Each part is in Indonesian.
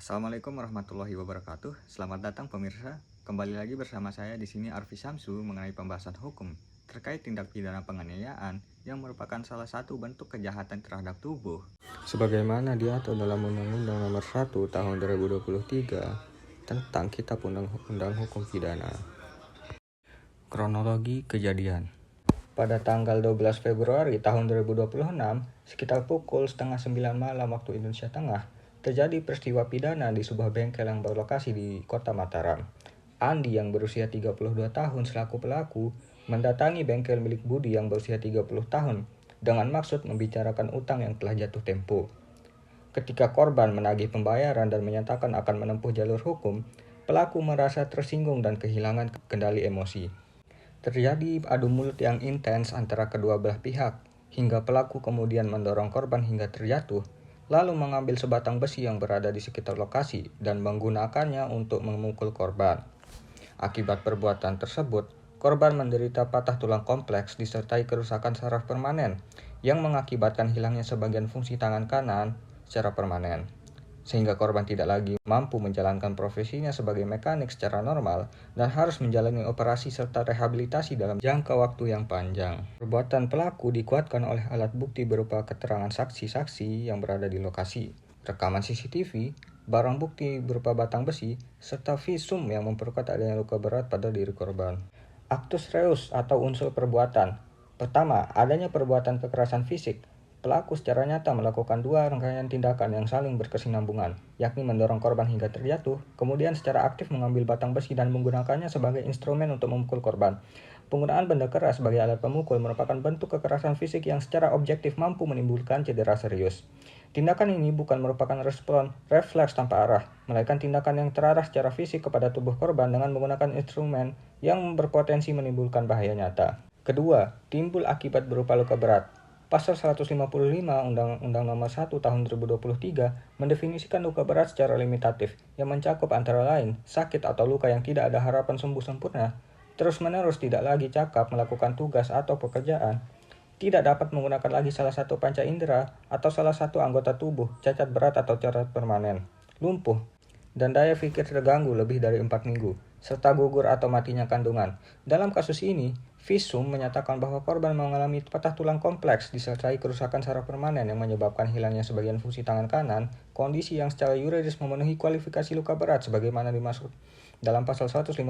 Assalamualaikum warahmatullahi wabarakatuh. Selamat datang pemirsa. Kembali lagi bersama saya di sini Arfi Samsu mengenai pembahasan hukum terkait tindak pidana penganiayaan yang merupakan salah satu bentuk kejahatan terhadap tubuh. Sebagaimana diatur dalam Undang-Undang Nomor 1 Tahun 2023 tentang Kitab Undang-Undang Hukum Pidana. Kronologi kejadian. Pada tanggal 12 Februari tahun 2026, sekitar pukul setengah 9 malam waktu Indonesia Tengah, terjadi peristiwa pidana di sebuah bengkel yang berlokasi di kota Mataram. Andi yang berusia 32 tahun selaku pelaku mendatangi bengkel milik Budi yang berusia 30 tahun dengan maksud membicarakan utang yang telah jatuh tempo. Ketika korban menagih pembayaran dan menyatakan akan menempuh jalur hukum, pelaku merasa tersinggung dan kehilangan kendali emosi. Terjadi adu mulut yang intens antara kedua belah pihak, hingga pelaku kemudian mendorong korban hingga terjatuh, lalu mengambil sebatang besi yang berada di sekitar lokasi dan menggunakannya untuk memukul korban. Akibat perbuatan tersebut, korban menderita patah tulang kompleks disertai kerusakan saraf permanen, yang mengakibatkan hilangnya sebagian fungsi tangan kanan secara permanen, sehingga korban tidak lagi mampu menjalankan profesinya sebagai mekanik secara normal dan harus menjalani operasi serta rehabilitasi dalam jangka waktu yang panjang. Perbuatan pelaku dikuatkan oleh alat bukti berupa keterangan saksi-saksi yang berada di lokasi, rekaman CCTV, barang bukti berupa batang besi, serta visum yang memperkuat adanya luka berat pada diri korban. Actus reus atau unsur perbuatan. Pertama, adanya perbuatan kekerasan fisik. Pelaku secara nyata melakukan dua rangkaian tindakan yang saling berkesinambungan, yakni mendorong korban hingga terjatuh, kemudian secara aktif mengambil batang besi dan menggunakannya sebagai instrumen untuk memukul korban. Penggunaan benda keras sebagai alat pemukul merupakan bentuk kekerasan fisik yang secara objektif mampu menimbulkan cedera serius. Tindakan ini bukan merupakan respon refleks tanpa arah, melainkan tindakan yang terarah secara fisik kepada tubuh korban dengan menggunakan instrumen yang berpotensi menimbulkan bahaya nyata. Kedua, timbul akibat berupa luka berat. Pasal 155 Undang-Undang Nomor 1 Tahun 2023 mendefinisikan luka berat secara limitatif yang mencakup antara lain sakit atau luka yang tidak ada harapan sembuh sempurna, terus-menerus tidak lagi cakap melakukan tugas atau pekerjaan, tidak dapat menggunakan lagi salah satu panca indera atau salah satu anggota tubuh, cacat berat atau cacat permanen, lumpuh, dan daya pikir terganggu lebih dari 4 minggu, serta gugur atau matinya kandungan. Dalam kasus ini, visum menyatakan bahwa korban mengalami patah tulang kompleks disertai kerusakan saraf permanen yang menyebabkan hilangnya sebagian fungsi tangan kanan, kondisi yang secara yuridis memenuhi kualifikasi luka berat sebagaimana dimaksud dalam pasal 155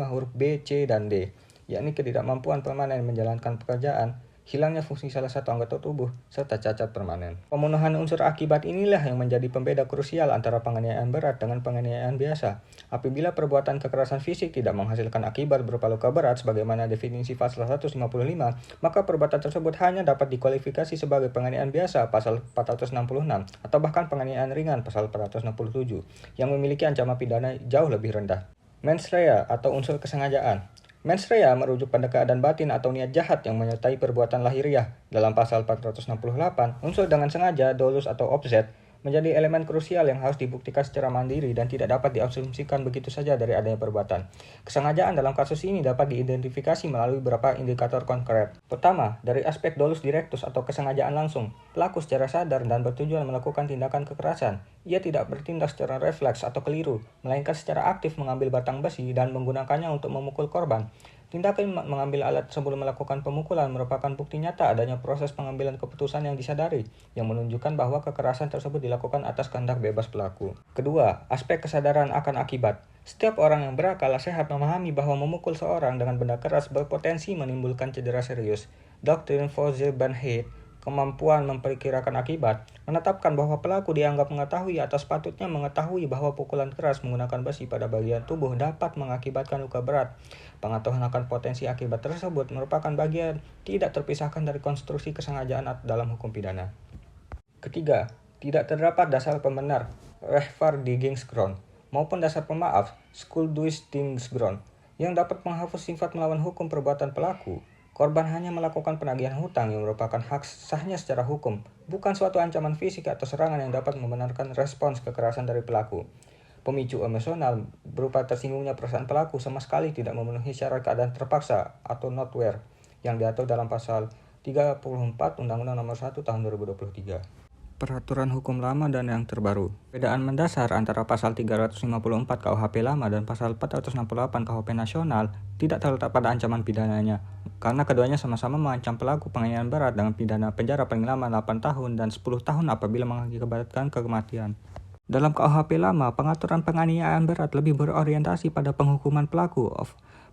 huruf B, C, dan D, yakni ketidakmampuan permanen menjalankan pekerjaan, hilangnya fungsi salah satu anggota tubuh, serta cacat permanen. Pemenuhan unsur akibat inilah yang menjadi pembeda krusial antara penganiayaan berat dengan penganiayaan biasa. Apabila perbuatan kekerasan fisik tidak menghasilkan akibat berupa luka berat sebagaimana definisi pasal 155, maka perbuatan tersebut hanya dapat dikualifikasi sebagai penganiayaan biasa pasal 466 atau bahkan penganiayaan ringan pasal 467 yang memiliki ancaman pidana jauh lebih rendah. Mens rea atau unsur kesengajaan. Mens rea merujuk pada keadaan batin atau niat jahat yang menyertai perbuatan lahiriah. Dalam pasal 468, unsur dengan sengaja, dolus atau offset menjadi elemen krusial yang harus dibuktikan secara mandiri dan tidak dapat diasumsikan begitu saja dari adanya perbuatan. Kesengajaan dalam kasus ini dapat diidentifikasi melalui beberapa indikator konkret. Pertama, dari aspek dolus directus atau kesengajaan langsung. Pelaku secara sadar dan bertujuan melakukan tindakan kekerasan. Ia tidak bertindak secara refleks atau keliru, melainkan secara aktif mengambil batang besi dan menggunakannya untuk memukul korban. Tindakan mengambil alat sebelum melakukan pemukulan merupakan bukti nyata adanya proses pengambilan keputusan yang disadari, yang menunjukkan bahwa kekerasan tersebut dilakukan atas kehendak bebas pelaku. Kedua, aspek kesadaran akan akibat. Setiap orang yang berakal sehat memahami bahwa memukul seorang dengan benda keras berpotensi menimbulkan cedera serius. Doktrin Fauzi-Banheit, kemampuan memperkirakan akibat, menetapkan bahwa pelaku dianggap mengetahui atau sepatutnya mengetahui bahwa pukulan keras menggunakan besi pada bagian tubuh dapat mengakibatkan luka berat. Pengetahuan akan potensi akibat tersebut merupakan bagian tidak terpisahkan dari konstruksi kesengajaan dalam hukum pidana. Ketiga, tidak terdapat dasar pembenar (rechtvaardigingsgrond) maupun dasar pemaaf (schuldduidingsgrond) yang dapat menghapus sifat melawan hukum perbuatan pelaku. Korban hanya melakukan penagihan hutang yang merupakan hak sahnya secara hukum, bukan suatu ancaman fisik atau serangan yang dapat membenarkan respons kekerasan dari pelaku. Pemicu emosional berupa tersinggungnya perasaan pelaku sama sekali tidak memenuhi syarat keadaan terpaksa atau notwehr yang diatur dalam pasal 34 Undang-Undang Nomor 1 Tahun 2023. peraturan hukum lama dan yang terbaru. Perbedaan mendasar antara pasal 354 KUHP lama dan pasal 468 KUHP nasional tidak terletak pada ancaman pidananya, karena keduanya sama-sama mengancam pelaku penganiayaan berat dengan pidana penjara paling lama 8 tahun dan 10 tahun apabila mengakibatkan kematian. Dalam KUHP lama, pengaturan penganiayaan berat lebih berorientasi pada penghukuman pelaku.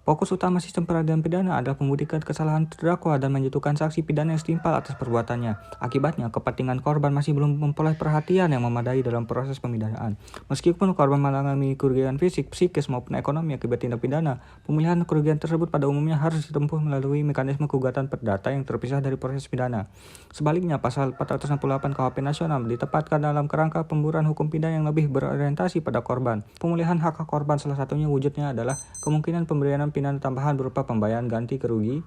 Fokus utama sistem peradilan pidana adalah membuktikan kesalahan terdakwa dan menjatuhkan sanksi pidana yang setimpal atas perbuatannya. Akibatnya, kepentingan korban masih belum memperoleh perhatian yang memadai dalam proses pemidanaan. Meskipun korban mengalami kerugian fisik, psikis, maupun ekonomi akibat tindak pidana, pemulihan kerugian tersebut pada umumnya harus ditempuh melalui mekanisme gugatan perdata yang terpisah dari proses pidana. Sebaliknya, pasal 468 KUHP nasional ditempatkan dalam kerangka pemburuan hukum pidana yang lebih berorientasi pada korban. Pemulihan hak korban salah satunya wujudnya adalah kemungkinan pemberian pidana tambahan berupa pembayaran ganti kerugi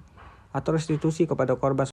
atau restitusi kepada korban